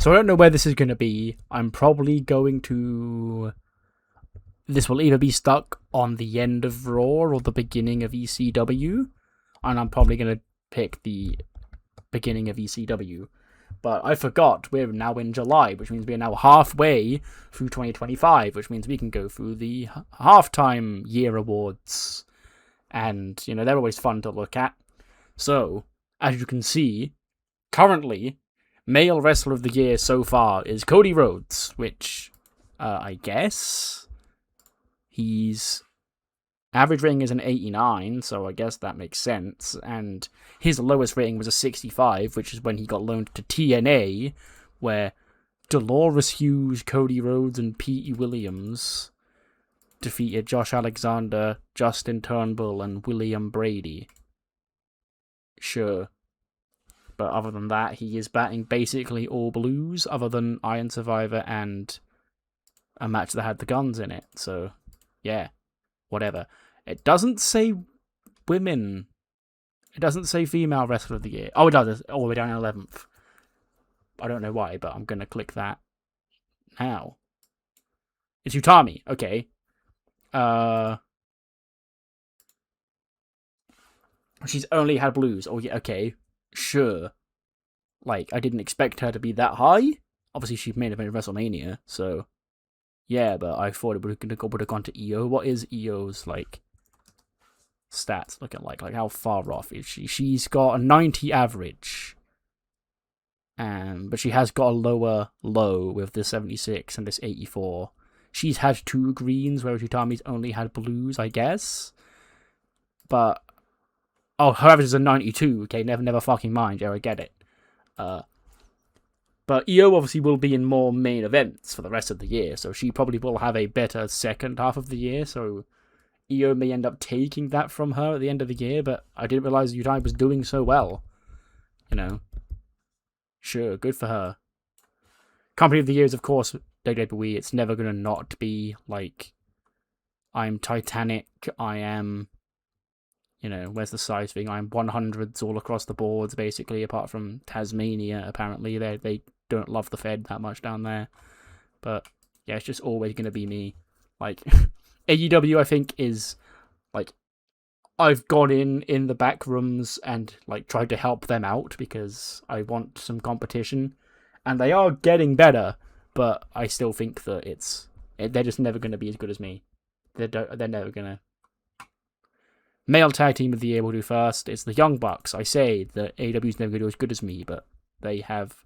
So I don't know where this is going to be. I'm probably going to... This will either be stuck on the end of Raw or the beginning of ECW. And I'm probably going to pick the beginning of ECW. But I forgot we're now in July, which means we're now halfway through 2025, which means we can go through the halftime year awards. And, you know, they're always fun to look at. So, as you can see, currently, male wrestler of the year so far is Cody Rhodes, which, I guess, he's average rating is an 89, so I guess that makes sense, and his lowest rating was a 65, which is when he got loaned to TNA, where Dolores Hughes, Cody Rhodes, and Pete Williams defeated Josh Alexander, Justin Turnbull, and William Brady. Sure. But other than that, he is batting basically all blues, other than Iron Survivor and a match that had the Guns in it, so yeah, whatever. It doesn't say women. It doesn't say female wrestler of the year. Oh, it does. All the way down in 11th. I don't know why, but I'm going to click that now. It's Utami. Okay. She's only had blues. Oh, yeah, okay. Sure. Like, I didn't expect her to be that high. Obviously, she made it in WrestleMania, so... Yeah, but I thought it would have gone to EO. What is EO's, like, stats looking like? Like, how far off is she? She's got a 90 average. But she has got a lower low with this 76 and this 84. She's had 2 greens, whereas Utami's only had blues, I guess. But, oh, her average is a 92. Okay, never fucking mind. Yeah, I get it. But EO obviously will be in more main events for the rest of the year, so she probably will have a better second half of the year, so EO may end up taking that from her at the end of the year, but I didn't realize Utami was doing so well. You know. Sure, good for her. Company of the year is, of course, WWE. It's never going to not be, like, I'm Titanic, I am, you know, where's the size thing? I'm 100s all across the boards, basically, apart from Tasmania, apparently. They don't love the Fed that much down there. But, yeah, it's just always going to be me. Like, AEW, I think, is, like, I've gone in the back rooms and, like, tried to help them out because I want some competition. And they are getting better, but I still think that they're just never going to be as good as me. They're never going to. Male Tag Team of the Year we'll do first. It's the Young Bucks. I say that AEW's never going to do as good as me, but they have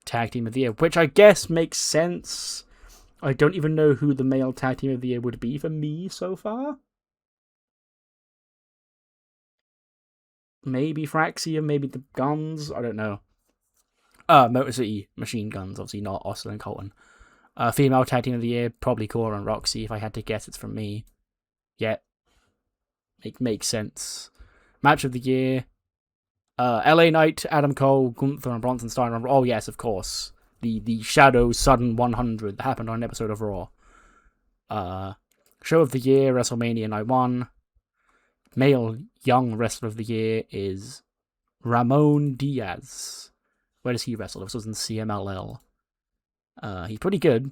Tag Team of the Year, which I guess makes sense. I don't even know who the Male Tag Team of the Year would be for me so far. Maybe Fraxium, maybe the Guns. I don't know. Motor City Machine Guns, obviously not Austin and Colton. Female Tag Team of the Year, probably Cora and Roxy. If I had to guess, it's from me. Yeah. It makes sense. Match of the Year. LA Knight, Adam Cole, Gunther, and Bronson Steiner. Oh, yes, of course. The Shadow Sudden 100 that happened on an episode of Raw. Show of the Year, WrestleMania Night 1. Male Young Wrestler of the Year is Ramon Diaz. Where does he wrestle? This was in CMLL. He's pretty good.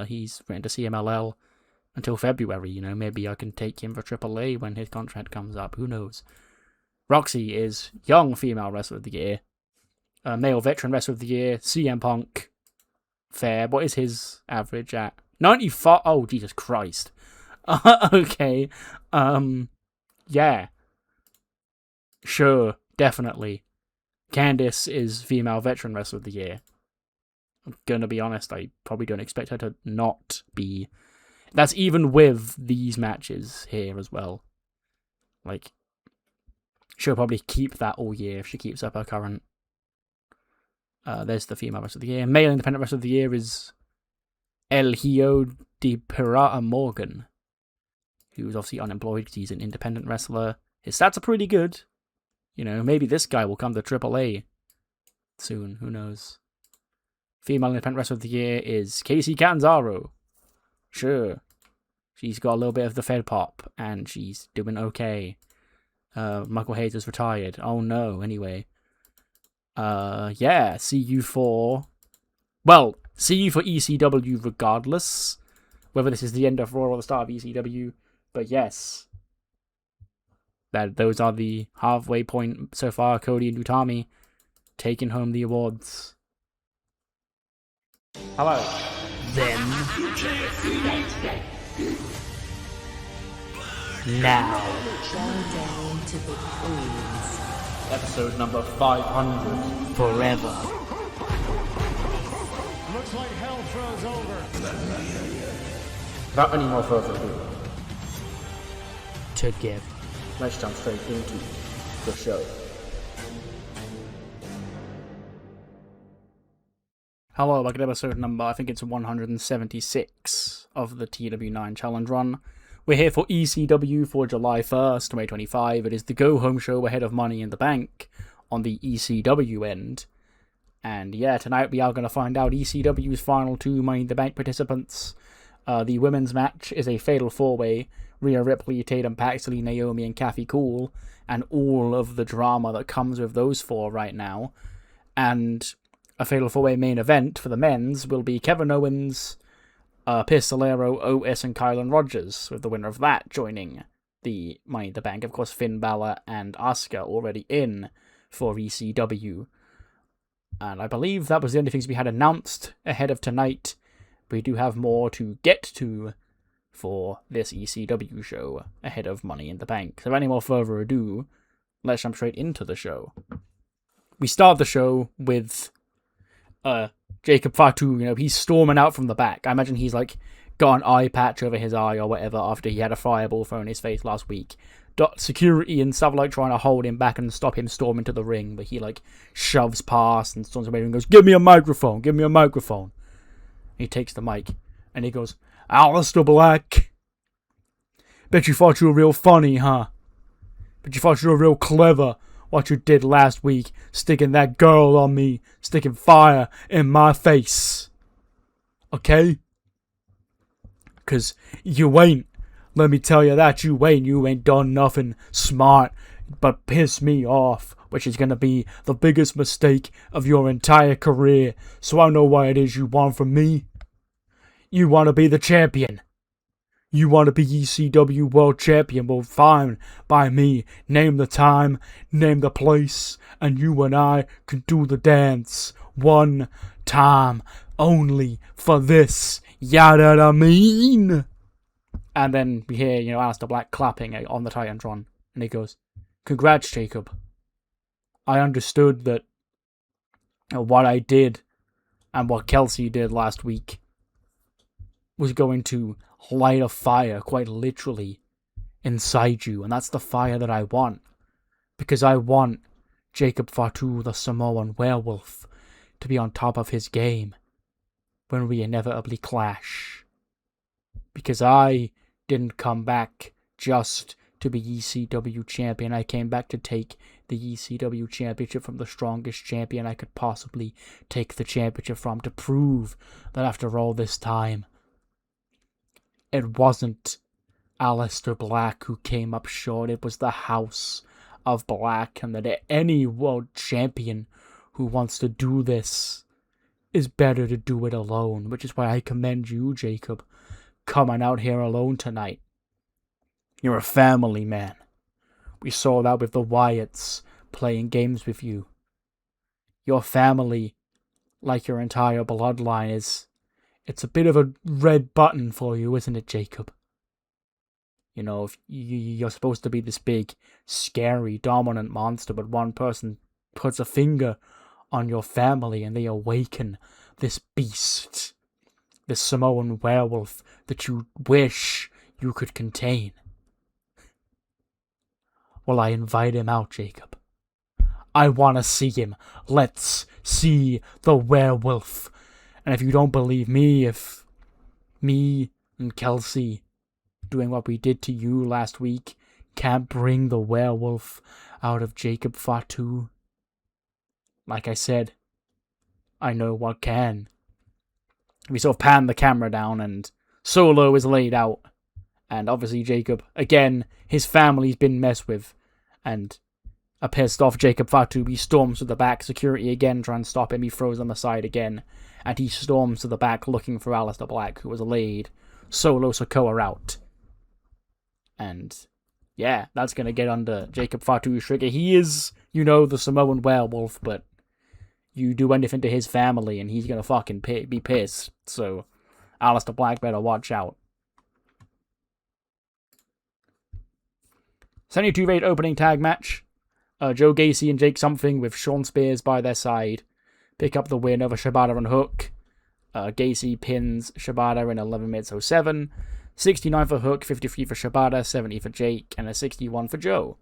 He's written to CMLL until February, you know. Maybe I can take him for AAA when his contract comes up. Who knows? Roxy is Young Female Wrestler of the Year. Male Veteran Wrestler of the Year, CM Punk. Fair. What is his average at? 95. Oh, Jesus Christ. Okay. Yeah. Sure. Definitely. Candice is Female Veteran Wrestler of the Year. I'm gonna be honest, I probably don't expect her to not be. That's even with these matches here as well. Like, she'll probably keep that all year if she keeps up her current. There's the Female Wrestler of the Year. Male Independent Wrestler of the Year is El Hijo de Pirata Morgan, who's obviously unemployed because he's an independent wrestler. His stats are pretty good. You know, maybe this guy will come to AAA soon. Who knows? Female Independent Wrestler of the Year is Casey Catanzaro. Sure. She's got a little bit of the Fed pop, and she's doing okay. Michael Hayes is retired. Oh no, anyway. Yeah, CU4 well, see you for ECW regardless, whether this is the end of Raw or the start of ECW. But yes, those are the halfway point so far. Cody and Utami taking home the awards. Hello. Then. Now. Down to the queens. Episode number 500. Forever. Looks like hell froze over. Without any more further ado, Together. let's jump straight into the show. Hello, welcome to episode number, I think it's 176 of the TEW9 Challenge Run. We're here for ECW for July 1st, 2025. It is the go-home show ahead of Money in the Bank on the ECW end. And yeah, tonight we are going to find out ECW's final two Money in the Bank participants. The women's match is a fatal four-way. Rhea Ripley, Tatum Paxley, Naomi, and Kathy Cool. And all of the drama that comes with those four right now. And a fatal four-way main event for the men's will be Kevin Owens, Pistolero, Otis, and Kylan Rodgers, with the winner of that joining the Money in the Bank. Of course, Finn Balor and Asuka already in for ECW. And I believe that was the only things we had announced ahead of tonight. We do have more to get to for this ECW show ahead of Money in the Bank. So without any more further ado, let's jump straight into the show. We start the show with Jacob Fatu. He's storming out from the back. I imagine he's got an eye patch over his eye or whatever after he had a fireball thrown in his face last week. Security and stuff trying to hold him back and stop him storming to the ring, but he shoves past and storms away and goes, give me a microphone. He takes the mic and he goes, Aleister Black, bet you thought you were real funny, huh? Bet you thought you were real clever. What you did last week, sticking that girl on me, sticking fire in my face. Okay? 'Cause you ain't. Let me tell you that you ain't done nothing smart but piss me off, which is gonna be the biggest mistake of your entire career. So I know what it is you want from me. You want to be the champion. You want to be ECW World Champion? Well, fine by me. Name the time, name the place, and you and I can do the dance. One time only for this. Yada I mean. And then we hear, Aleister Black clapping on the Titantron. And he goes, congrats, Jacob. I understood that what I did and what Kelsey did last week was going to light a fire, quite literally, inside you. And that's the fire that I want. Because I want Jacob Fatu, the Samoan werewolf, to be on top of his game when we inevitably clash. Because I didn't come back just to be ECW champion. I came back to take the ECW championship from the strongest champion I could possibly take the championship from, to prove that after all this time, it wasn't Aleister Black who came up short. It was the House of Black, and that any world champion who wants to do this is better to do it alone, which is why I commend you, Jacob, coming out here alone tonight. You're a family man. We saw that with the Wyatts playing games with you. Your family, like your entire bloodline, it's a bit of a red button for you, isn't it, Jacob? If you're supposed to be this big, scary, dominant monster, but one person puts a finger on your family and they awaken this beast, this Samoan werewolf that you wish you could contain. Well, I invite him out, Jacob. I want to see him. Let's see the werewolf. And if you don't believe me, if me and Kelsey doing what we did to you last week can't bring the werewolf out of Jacob Fatu, like I said, I know what can. We sort of pan the camera down and Solo is laid out. And obviously Jacob, again, his family's been messed with. And A pissed off Jacob Fatu, he storms to the back. Security again trying to stop him. He throws them aside again. And he storms to the back looking for Aleister Black, who was laid Solo Sikoa out. And yeah, that's going to get under Jacob Fatu's trigger. He is, the Samoan werewolf, but you do anything to his family and he's going to fucking be pissed. So Aleister Black better watch out. 72-rate opening tag match. Joe Gacy and Jake Something with Sean Spears by their side pick up the win over Shibata and Hook. Gacy pins Shibata in 11 minutes 07. 69 for Hook, 53 for Shibata, 70 for Jake, and a 61 for Joe.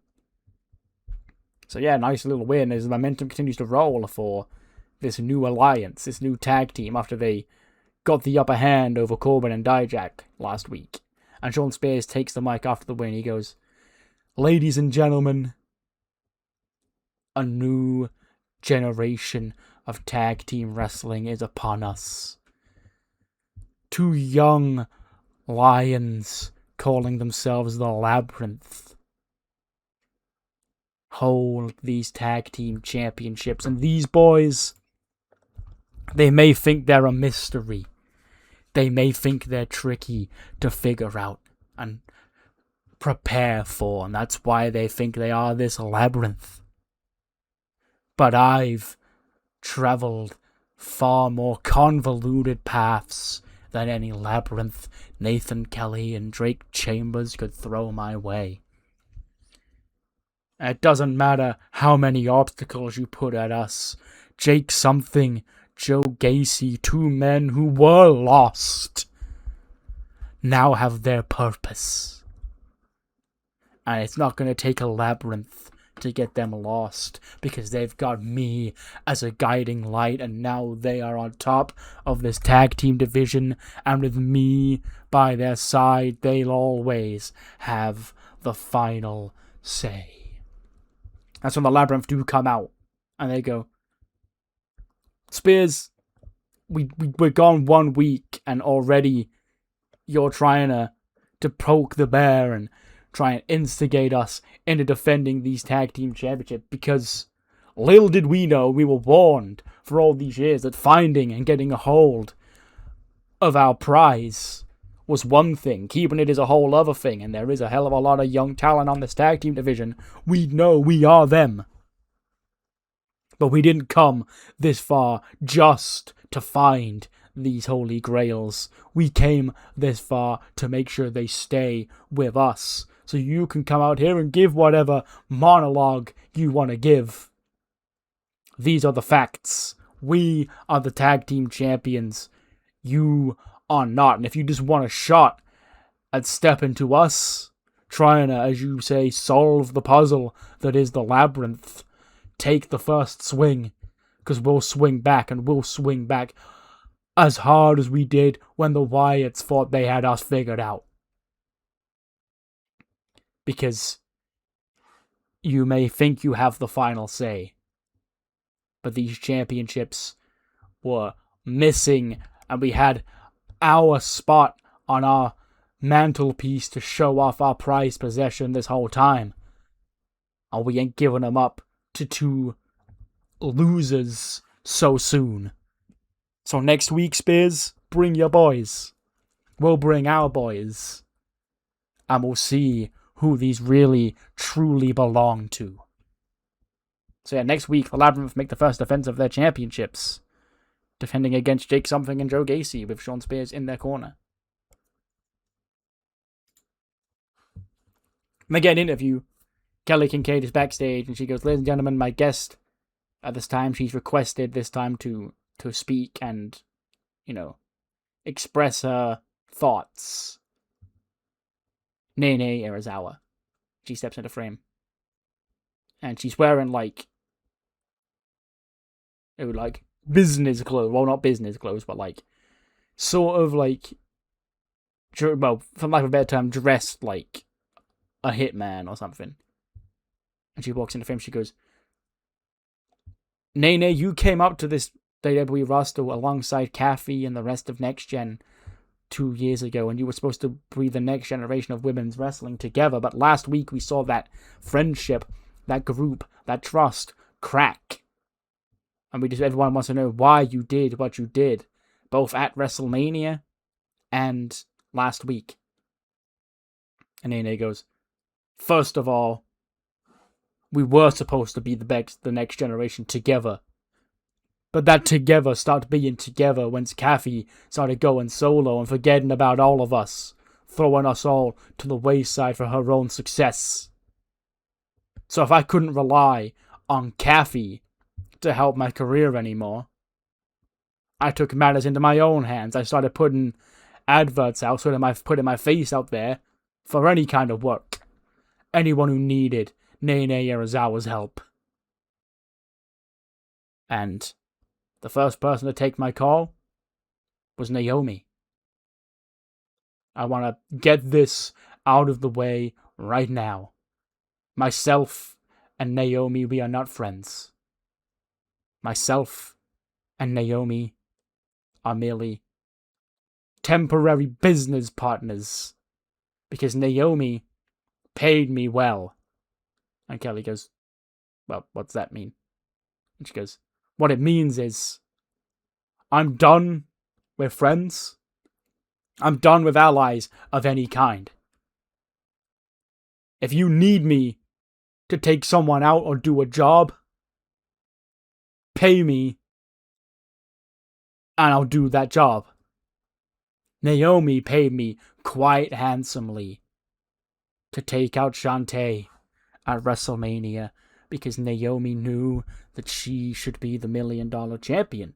So yeah, nice little win as the momentum continues to roll for this new alliance, this new tag team after they got the upper hand over Corbin and Dijak last week. And Sean Spears takes the mic after the win. He goes, "Ladies and gentlemen, a new generation of tag team wrestling is upon us. Two young lions calling themselves the Labyrinth hold these tag team championships, and these boys, they may think they're a mystery. They may think they're tricky to figure out and prepare for, and that's why they think they are this labyrinth. But I've traveled far more convoluted paths than any labyrinth Nathan Kelly and Drake Chambers could throw my way. It doesn't matter how many obstacles you put at us. Jake Something, Joe Gacy, two men who were lost, now have their purpose. And it's not going to take a labyrinth to get them lost, because they've got me as a guiding light, and now they are on top of this tag team division, and with me by their side, they'll always have the final say." That's when the Labyrinth do come out, and they go, "Spears, we're gone 1 week, and already you're trying to poke the bear and try and instigate us into defending these tag team championships, because little did we know, we were warned for all these years that finding and getting a hold of our prize was one thing, keeping it is a whole other thing, and there is a hell of a lot of young talent on this tag team division. We know we are them. But we didn't come this far just to find these holy grails. We came this far to make sure they stay with us. So you can come out here and give whatever monologue you want to give. These are the facts. We are the tag team champions. You are not. And if you just want a shot at stepping to us, trying to, as you say, solve the puzzle that is the labyrinth, take the first swing. Because we'll swing back, and we'll swing back as hard as we did when the Wyatts thought they had us figured out. Because you may think you have the final say, but these championships were missing, and we had our spot on our mantelpiece to show off our prized possession this whole time. And we ain't giving them up to two losers so soon. So next week, Spears, bring your boys. We'll bring our boys. And we'll see who these really, truly belong to. So yeah, next week, the Labyrinth make the first defense of their championships, defending against Jake Something and Joe Gacy with Sean Spears in their corner. And they get an interview. Kelly Kincaid is backstage, and she goes, "Ladies and gentlemen, my guest at this time, she's requested this time to speak and, express her thoughts. Nene Arizawa." She steps into frame. And she's wearing, business clothes. Well, not business clothes, but, sort of, for lack of a better term, dressed like a hitman or something. And she walks into frame, she goes, "Nene, you came up to this WWE roster alongside Kathy and the rest of Next Gen 2 years ago, and you were supposed to breed the next generation of women's wrestling together, but last week we saw that friendship that group, that trust, crack. And everyone wants to know why you did what you did, both at WrestleMania and last week. And Nene goes, first of all, we were supposed to be the next generation together. But that together stopped being together once Kathy started going solo and forgetting about all of us, throwing us all to the wayside for her own success. So if I couldn't rely on Kathy to help my career anymore, I took matters into my own hands. I started putting adverts out, putting my face out there for any kind of work. Anyone who needed Nene Yarazawa's help. And the first person to take my call was Naomi. I want to get this out of the way right now. Myself and Naomi, we are not friends. Myself and Naomi are merely temporary business partners. Because Naomi paid me well. And Kelly goes, well, what's that mean? And she goes, what it means is, I'm done with friends. I'm done with allies of any kind. If you need me to take someone out or do a job, pay me, and I'll do that job. Naomi paid me quite handsomely to take out Shantae at WrestleMania because Naomi knew that she should be the $1 million champion.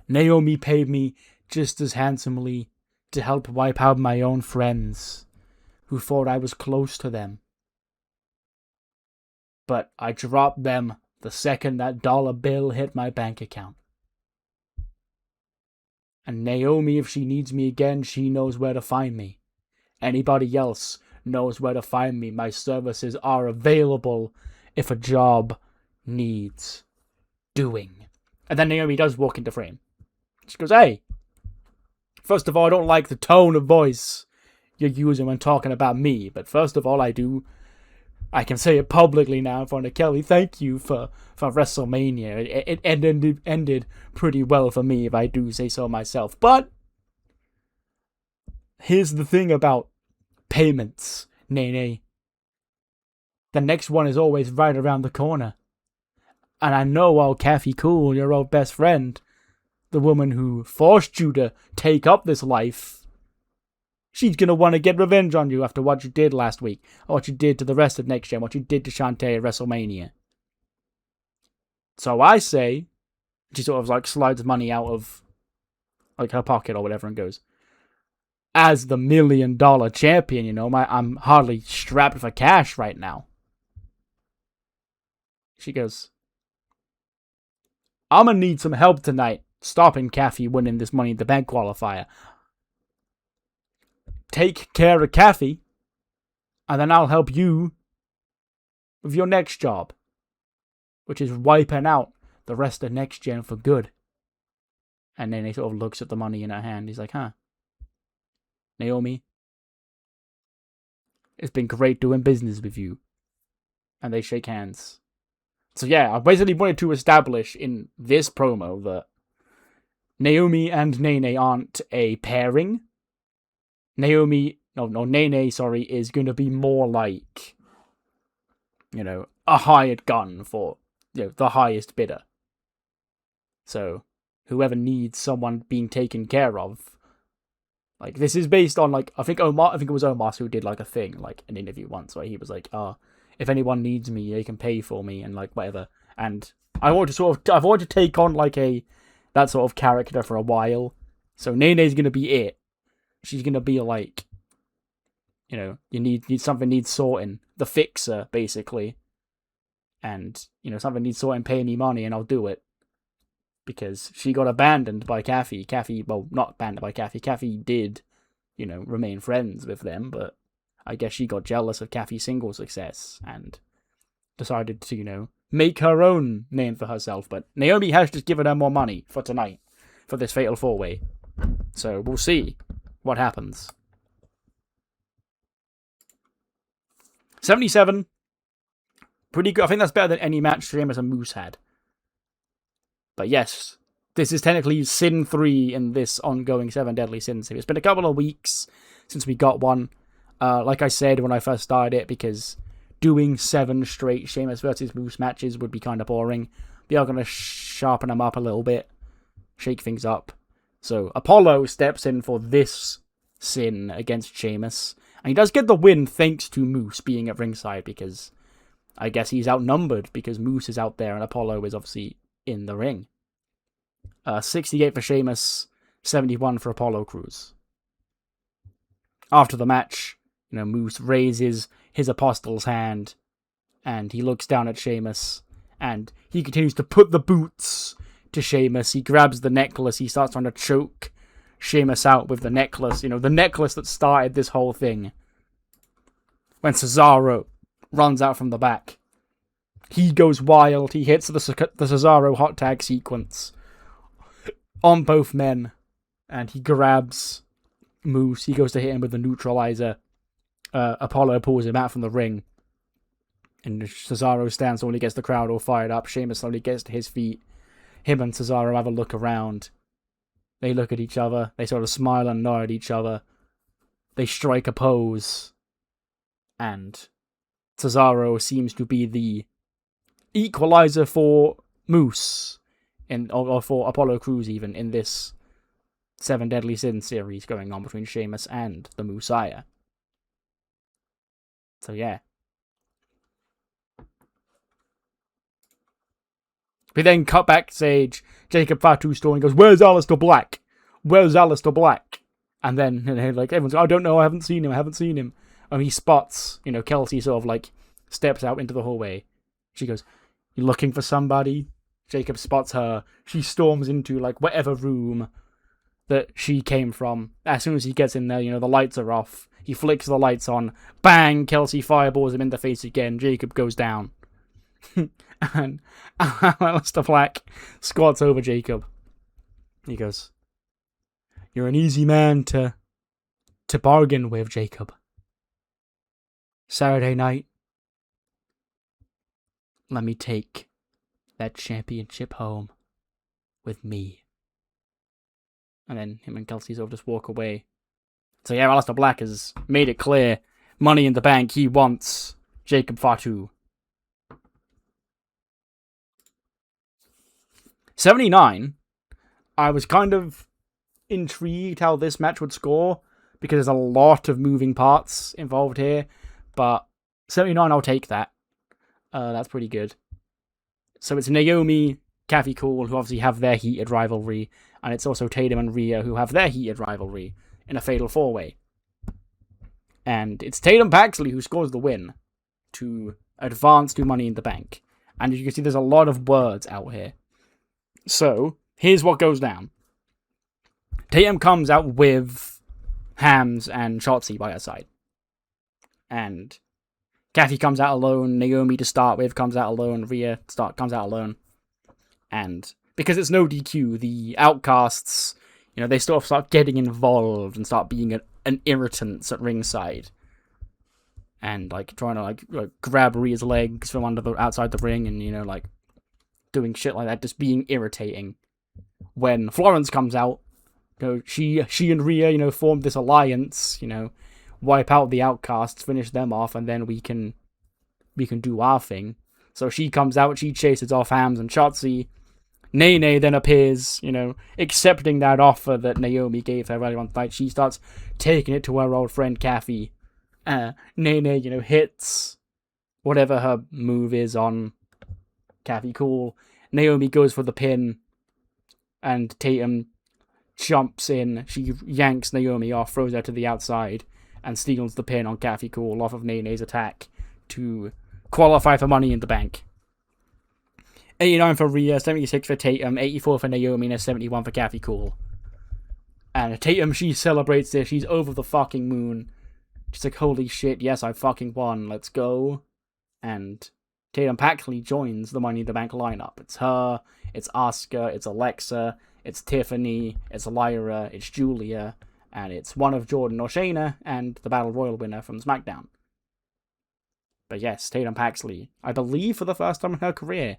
Naomi paid me just as handsomely to help wipe out my own friends who thought I was close to them. But I dropped them the second that dollar bill hit my bank account. And Naomi, if she needs me again, she knows where to find me. Anybody else knows where to find me. My services are available if a job needs doing. And then Naomi does walk into frame. She goes, hey, first of all, I don't like the tone of voice you're using when talking about me. But first of all, I can say it publicly now in front of Kelly. Thank you for WrestleMania. It ended pretty well for me, if I do say so myself. But here's the thing about payments, Nene. The next one is always right around the corner. And I know old Kathy Cool, your old best friend, the woman who forced you to take up this life, she's going to want to get revenge on you after what you did last week, or what you did to the rest of next gen, what you did to Shantae at WrestleMania. So I say, she sort of like slides money out of like her pocket or whatever and goes, as the $1 million champion, you know, I'm hardly strapped for cash right now. She goes, I'm going to need some help tonight stopping Kathy winning this Money in the Bank qualifier. Take care of Kathy, and then I'll help you with your next job, which is wiping out the rest of next gen for good. And then he sort of looks at the money in her hand. He's like, huh, Naomi, it's been great doing business with you. And they shake hands. So yeah, I basically wanted to establish in this promo that Naomi and Nene aren't a pairing. Nene, is going to be more like, you know, a hired gun for, you know, the highest bidder. So, whoever needs someone being taken care of, like, this is based on, like, I think it was Omar who did, like, a thing, like, an interview once, where he was like, if anyone needs me, they can pay for me, and, like, whatever. And I've wanted to take on, like, that sort of character for a while. So, Nene's going to be it. She's going to be like, you know, something needs sorting. The fixer, basically. And, you know, something needs sorting, pay me money, and I'll do it. Because she got abandoned by Kathy. Well, not abandoned by Kathy. Kathy did, you know, remain friends with them, but I guess she got jealous of Kathy's single success and decided to, you know, make her own name for herself. But Naomi has just given her more money for tonight, for this Fatal 4-Way. So we'll see what happens. 77, pretty good. I think that's better than any match Sheamus and Moose had. But yes, this is technically Sin 3 in this ongoing 7 Deadly Sins series. It's been a couple of weeks since we got one. Like I said when I first started it, because doing 7 straight Sheamus versus Moose matches would be kind of boring. We are going to sharpen them up a little bit, shake things up. So Apollo steps in for this Sin against Sheamus. And he does get the win thanks to Moose being at ringside, because I guess he's outnumbered because Moose is out there and Apollo is obviously in the ring. 68 for Sheamus, 71 for Apollo Crews. After the match, Moose raises his apostle's hand and he looks down at Sheamus and he continues to put the boots to Sheamus. He grabs the necklace. He starts trying to choke Sheamus out with the necklace. The necklace that started this whole thing. When Cesaro runs out from the back, he goes wild. He hits the Cesaro hot tag sequence on both men. And he grabs Moose. He goes to hit him with the neutralizer. Apollo pulls him out from the ring. And Cesaro stands when he gets the crowd all fired up. Sheamus slowly gets to his feet. Him and Cesaro have a look around. They look at each other. They sort of smile and nod at each other. They strike a pose. And Cesaro seems to be the equalizer for Moose. Or for Apollo Crews even, in this 7 Deadly Sins series going on between Sheamus and the Messiah. So yeah. We then cut backstage. Jacob Fatu's story and goes, "Where's Aleister Black? Where's Aleister Black?" And then everyone's like, "I don't know, I haven't seen him. And he spots, Kelsey sort of steps out into the hallway. She goes, "You looking for somebody?" Jacob spots her. She storms into whatever room that she came from. As soon as he gets in there, the lights are off. He flicks the lights on. Bang! Kelsey fireballs him in the face again. Jacob goes down. And Aleister Black squats over Jacob. He goes, "You're an easy man to bargain with, Jacob. Saturday night, let me take that championship home with me." And then him and Kelsey sort of just walk away. So yeah, Aleister Black has made it clear. Money in the Bank, he wants Jacob Fatu. 79, I was kind of intrigued how this match would score, because there's a lot of moving parts involved here, but 79, I'll take that. That's pretty good. So it's Naomi, Kathy Cool, who obviously have their heated rivalry, and it's also Tatum and Rhea, who have their heated rivalry in a fatal 4-way. And it's Tatum Paxley who scores the win to advance to Money in the Bank. And as you can see, there's a lot of words out here. So, here's what goes down. Tatum comes out with Hams and Shotzi by her side. And Kathy comes out alone. Naomi to start with comes out alone. Rhea comes out alone. And because it's no DQ, the Outcasts, they sort of start getting involved and start being an irritant at ringside. And trying to grab Rhea's legs from outside the ring and, doing shit like that, just being irritating. When Florence comes out, she and Rhea, formed this alliance, wipe out the Outcasts, finish them off, and then we can do our thing. So she comes out, she chases off Hams and Shotzi. Nene then appears, accepting that offer that Naomi gave her earlier on tonight. She starts taking it to her old friend Kathy. Nene, hits whatever her move is on Kathy Cool. Naomi goes for the pin, and Tatum jumps in. She yanks Naomi off, throws her to the outside, and steals the pin on Kathy Cool off of Nene's attack to qualify for Money in the Bank. 89 for Rhea, 76 for Tatum, 84 for Naomi, and 71 for Kathy Cool. And Tatum, she celebrates this. She's over the fucking moon. She's like, "Holy shit, yes, I fucking won. Let's go." And Tatum Paxley joins the Money in the Bank lineup. It's her, it's Asuka, it's Alexa, it's Tiffany, it's Lyra, it's Julia, and it's one of Jordan or Shayna, and the Battle Royal winner from SmackDown. But yes, Tatum Paxley, I believe for the first time in her career,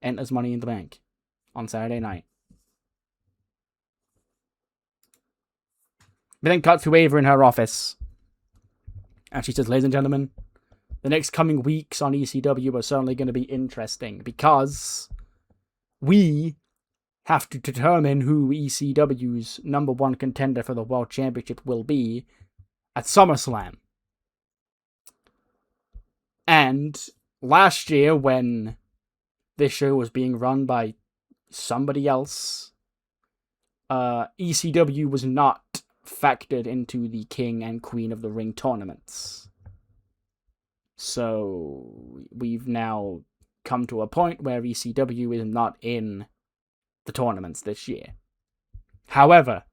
enters Money in the Bank on Saturday night. But then cut to Ava in her office. And she says, ladies and gentlemen, the next coming weeks on ECW are certainly going to be interesting because we have to determine who ECW's number one contender for the World Championship will be at SummerSlam. And last year, when this show was being run by somebody else, ECW was not factored into the King and Queen of the Ring tournaments. So we've now come to a point where ECW is not in the tournaments this year. However,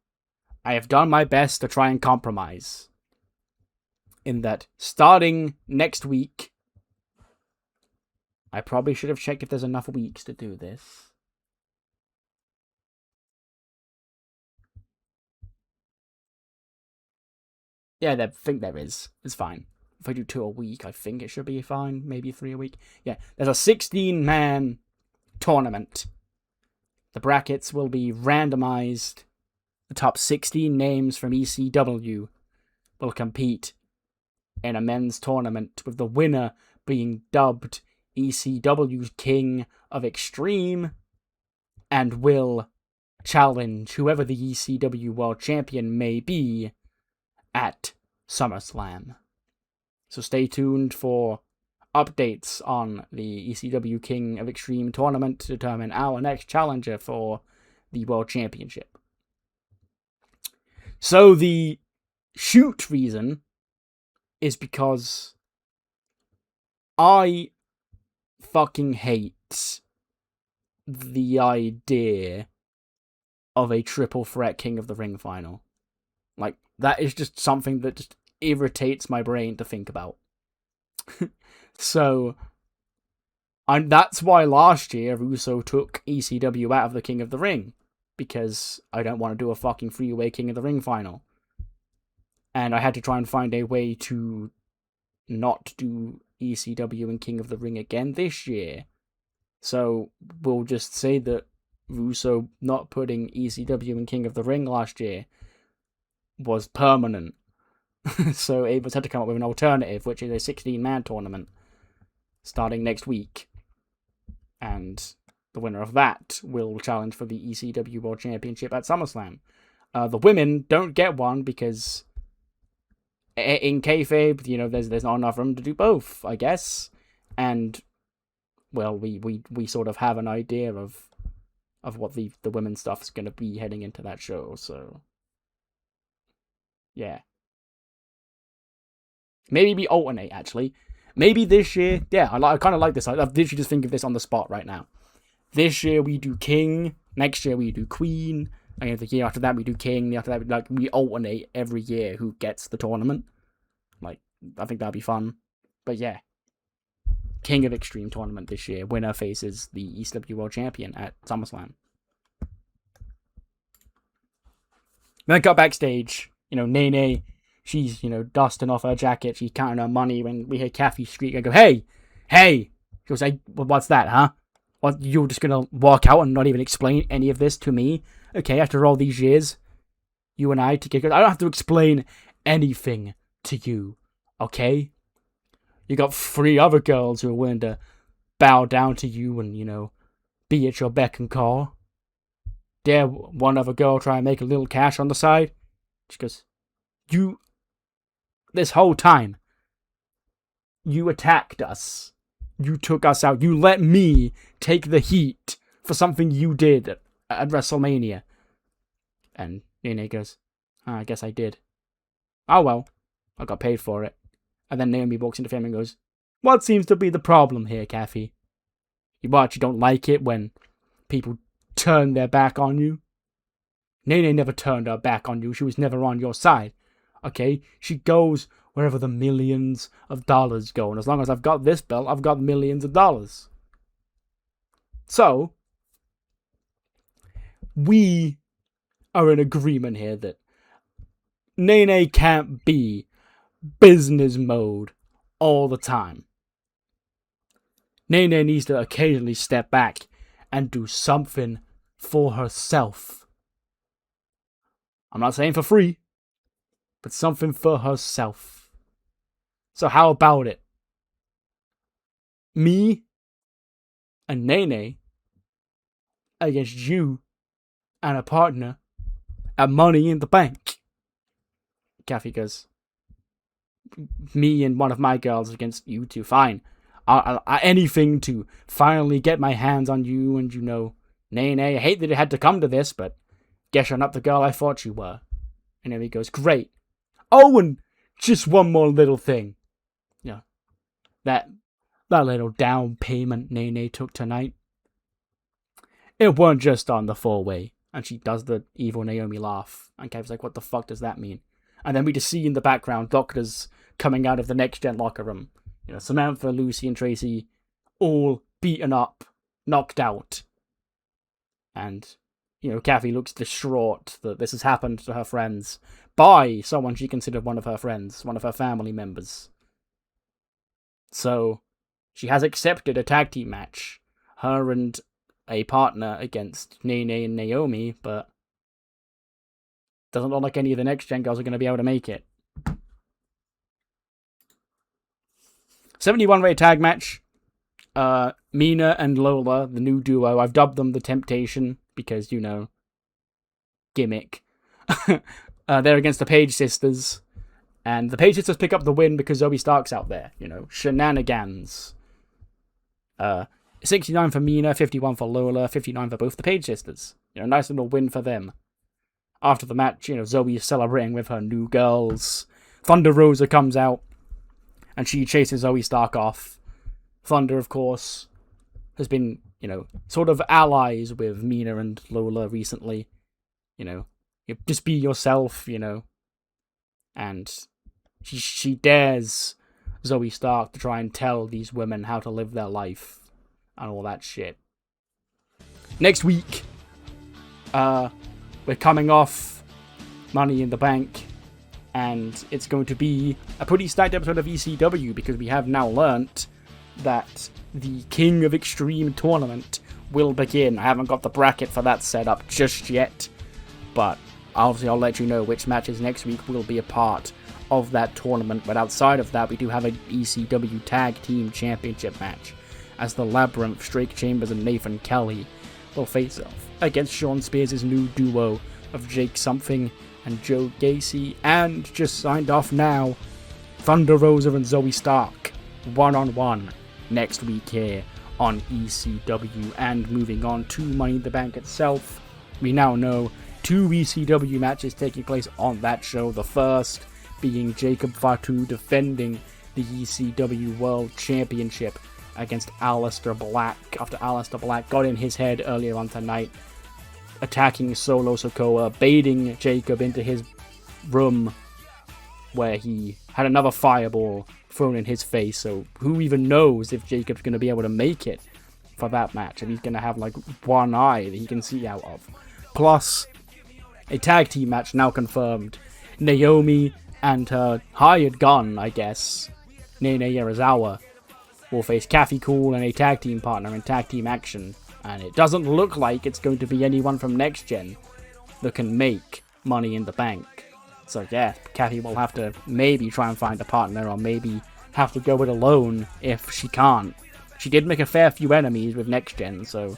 I have done my best to try and compromise. In that, starting next week, I probably should have checked if there's enough weeks to do this. Yeah, I think there is. It's fine. If I do 2 a week, I think it should be fine. Maybe 3 a week. Yeah, there's a 16-man tournament. The brackets will be randomized. The top 16 names from ECW will compete in a men's tournament, with the winner being dubbed ECW's King of Extreme and will challenge whoever the ECW World Champion may be at SummerSlam. So stay tuned for updates on the ECW King of Extreme tournament to determine our next challenger for the World Championship. So the shoot reason is because I fucking hate the idea of a triple threat King of the Ring final. Like, that is just something that just irritates my brain to think about. So, that's why last year Russo took ECW out of the King of the Ring, because I don't want to do a fucking three-way King of the Ring final. And I had to try and find a way to not do ECW and King of the Ring again this year. So, we'll just say that Russo not putting ECW and King of the Ring last year was permanent. So Abels had to come up with an alternative, which is a 16-man tournament starting next week. And the winner of that will challenge for the ECW World Championship at SummerSlam. The women don't get one because in kayfabe, you know, there's not enough room to do both, I guess. And, well, we sort of have an idea of what the women's stuff is going to be heading into that show, so yeah. Maybe we alternate, actually. Maybe this year, yeah, I kind of like this. I literally just think of this on the spot right now. This year we do King, next year we do Queen, and the year after that we do King, the after that we alternate every year who gets the tournament. Like, I think that'd be fun. But yeah. King of Extreme tournament this year. Winner faces the ECW World Champion at SummerSlam. Then got backstage. You know, Nene, she's, you know, dusting off her jacket. She's counting her money when we hear Kathy shriek and go, hey! She goes, hey, what's that, huh? What, you're just gonna walk out and not even explain any of this to me? Okay, after all these years, you and I together, I don't have to explain anything to you, okay? You got 3 other girls who are willing to bow down to you and, you know, be at your beck and call. Dare one other girl try and make a little cash on the side? She goes, this whole time, you attacked us. You took us out. You let me take the heat for something you did at WrestleMania. And Nene goes, I guess I did. Oh well, I got paid for it. And then Naomi walks into the family and goes, what seems to be the problem here, Kathy? You don't like it when people turn their back on you? Nene never turned her back on you. She was never on your side. Okay? She goes wherever the millions of dollars go. And as long as I've got this belt, I've got millions of dollars. So, we are in agreement here that Nene can't be business mode all the time. Nene needs to occasionally step back and do something for herself. I'm not saying for free, but something for herself. So how about it? Me and Nene against you and a partner at Money in the Bank. Kathy goes, me and one of my girls against you two, fine. Anything to finally get my hands on you and, Nene, I hate that it had to come to this, but guess you're not the girl I thought you were. And then he goes, great. Oh, and just one more little thing. Yeah. That little down payment Nene took tonight. It weren't just on the 4-way. And she does the evil Naomi laugh. And Kev's like, what the fuck does that mean? And then we just see in the background doctors coming out of the next gen locker room. Samantha, Lucy, and Tracy all beaten up, knocked out. And, Kathy looks distraught that this has happened to her friends by someone she considered one of her friends, one of her family members. So, she has accepted a tag team match. Her and a partner against Nene and Naomi, but doesn't look like any of the next gen girls are going to be able to make it. 71-way tag match. Mina and Lola, the new duo. I've dubbed them the Temptation because, gimmick. They're against the Page Sisters. And the Page Sisters pick up the win because Zoe Stark's out there. Shenanigans. 69 for Mina, 51 for Lola, 59 for both the Page Sisters. Nice little win for them. After the match, Zoe is celebrating with her new girls. Thunder Rosa comes out, and she chases Zoe Stark off. Thunder, of course, has been, sort of allies with Mina and Lola recently. Just be yourself, And she dares Zoe Stark to try and tell these women how to live their life. And all that shit. Next week, we're coming off Money in the Bank, and it's going to be a pretty stacked episode of ECW because we have now learnt that the King of Extreme tournament will begin. I haven't got the bracket for that set up just yet, but obviously I'll let you know which matches next week will be a part of that tournament. But outside of that, we do have an ECW Tag Team Championship match, as the Labyrinth, Drake Chambers, and Nathan Kelly will face off against Sean Spears' new duo of Jake Something and Joe Gacy, and just signed off now, Thunder Rosa and Zoe Stark, one-on-one, next week here on ECW. And moving on to Money in the Bank itself, we now know 2 ECW matches taking place on that show, the first being Jacob Fatu defending the ECW World Championship against Aleister Black, after Aleister Black got in his head earlier on tonight, attacking Solo Sikoa, baiting Jacob into his room where he had another fireball thrown in his face. So who even knows if Jacob's going to be able to make it for that match, and he's going to have like one eye that he can see out of. Plus, a tag team match now confirmed. Naomi and her hired gun, I guess, Nene Yarazawa, will face Kathy Cool and a tag team partner in tag team action. And it doesn't look like it's going to be anyone from Next Gen that can make Money in the Bank. So yeah, Kathy will have to maybe try and find a partner, or maybe have to go it alone if she can't. She did make a fair few enemies with Next Gen, so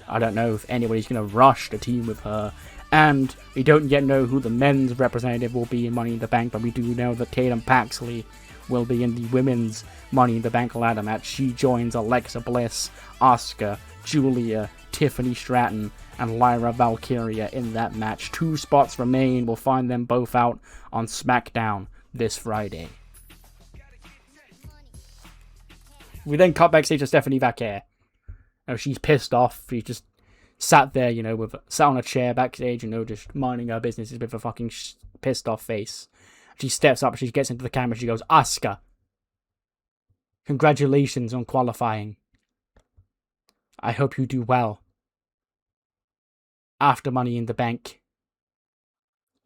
I don't know if anybody's going to rush the team with her. And we don't yet know who the men's representative will be in Money in the Bank, but we do know that Tatum Paxley will be in the women's Money in the Bank ladder match. She joins Alexa Bliss, Asuka, Julia, Tiffany Stratton, and Lyra Valkyria in that match. 2 spots remain. We'll find them both out on SmackDown this Friday. We then cut backstage to Stephanie Vaquer. She's pissed off. She just sat there, sat on a chair backstage, just minding her business with a fucking pissed off face. She steps up, she gets into the camera, she goes, Asuka, congratulations on qualifying. I hope you do well. After Money in the Bank,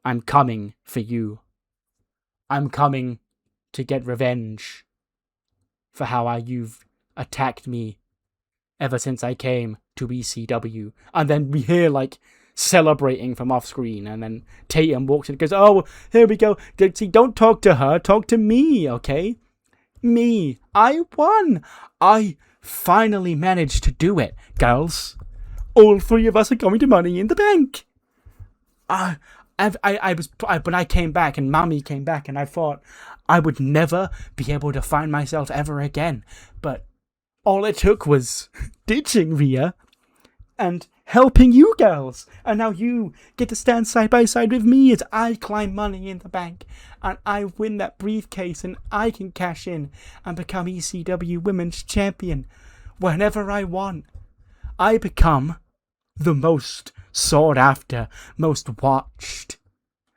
I'm coming for you. I'm coming to get revenge for how you've attacked me ever since I came to ECW. And then we hear, like, celebrating from off screen, and then Tatum walks in and goes, oh, here we go. See, don't talk to her, talk to me, okay? Me. I won. I finally managed to do it, girls. All three of us are going to Money in the Bank. I when I came back and Mommy came back, and I thought I would never be able to find myself ever again. But all it took was ditching Rhea and helping you girls. And now you get to stand side by side with me as I climb Money in the Bank. And I win that briefcase, and I can cash in and become ECW Women's Champion whenever I want. I become the most sought after, most watched,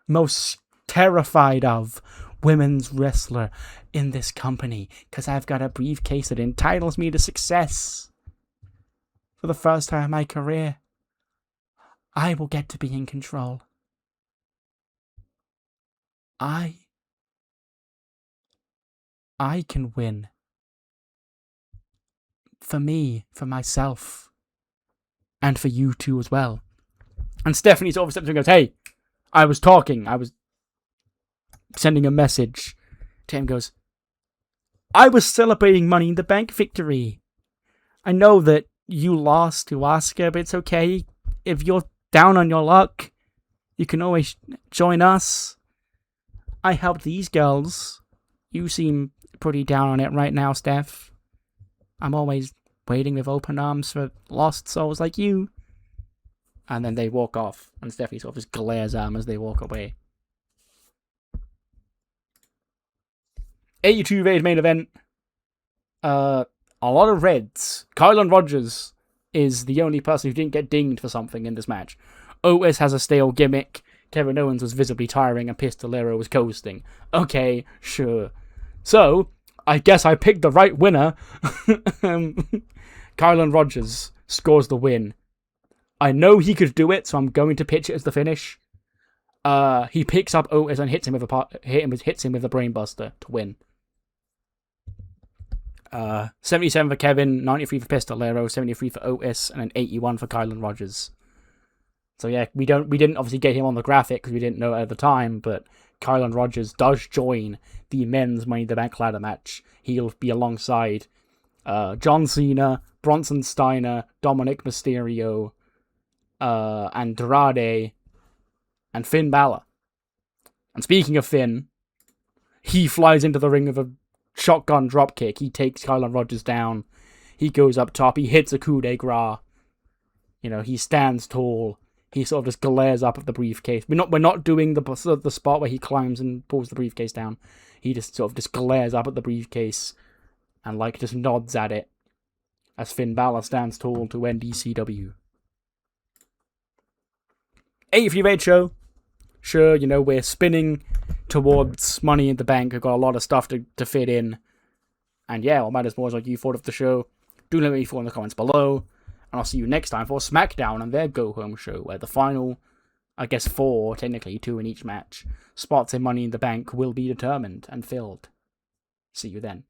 most terrified of women's wrestler in this company, because I've got a briefcase that entitles me to success. For the first time in my career, I will get to be in control. I can win. For me, for myself, and for you too as well. And Stephanie sort of steps up and goes, hey, I was sending a message. Tim goes, I was celebrating Money in the Bank victory. I know that you lost to Asuka, but it's okay. If you're down on your luck, you can always join us. I helped these girls. You seem pretty down on it right now, Steph. I'm always waiting with open arms for lost souls like you. And then they walk off, and Stephanie sort of just glares at them as they walk away. 82 rated main event. A lot of reds. Kylan Rodgers is the only person who didn't get dinged for something in this match. Otis has a stale gimmick. Kevin Owens was visibly tiring, and Pistolero was coasting. Okay, sure. So, I guess I picked the right winner. Kylan Rodgers scores the win. I know he could do it, so I'm going to pitch it as the finish. He picks up Otis and hits him with a brainbuster to win. 77 for Kevin, 93 for Pistolero, 73 for Otis, and an 81 for Kylan Rodgers. So yeah, we didn't obviously get him on the graphic because we didn't know it at the time, but Kylan Rodgers does join the men's Money in the Bank ladder match. He'll be alongside John Cena, Bronson Steiner, Dominic Mysterio, Andrade, and Finn Balor. And speaking of Finn, he flies into the ring with a shotgun dropkick. He takes Kylan Rodgers down. He goes up top. He hits a coup de grace. You know, he stands tall. He sort of just glares up at the briefcase. We're not doing the spot where he climbs and pulls the briefcase down. He just sort of just glares up at the briefcase and like just nods at it as Finn Balor stands tall to end ECW. 83 rated show. Sure, you know, we're spinning towards Money in the Bank. We've got a lot of stuff to fit in. And yeah, what matters more is what you thought of the show. Do let me know in the comments below. And I'll see you next time for SmackDown and their go-home show, where the final, I guess 4, technically 2 in each match, spots in Money in the Bank will be determined and filled. See you then.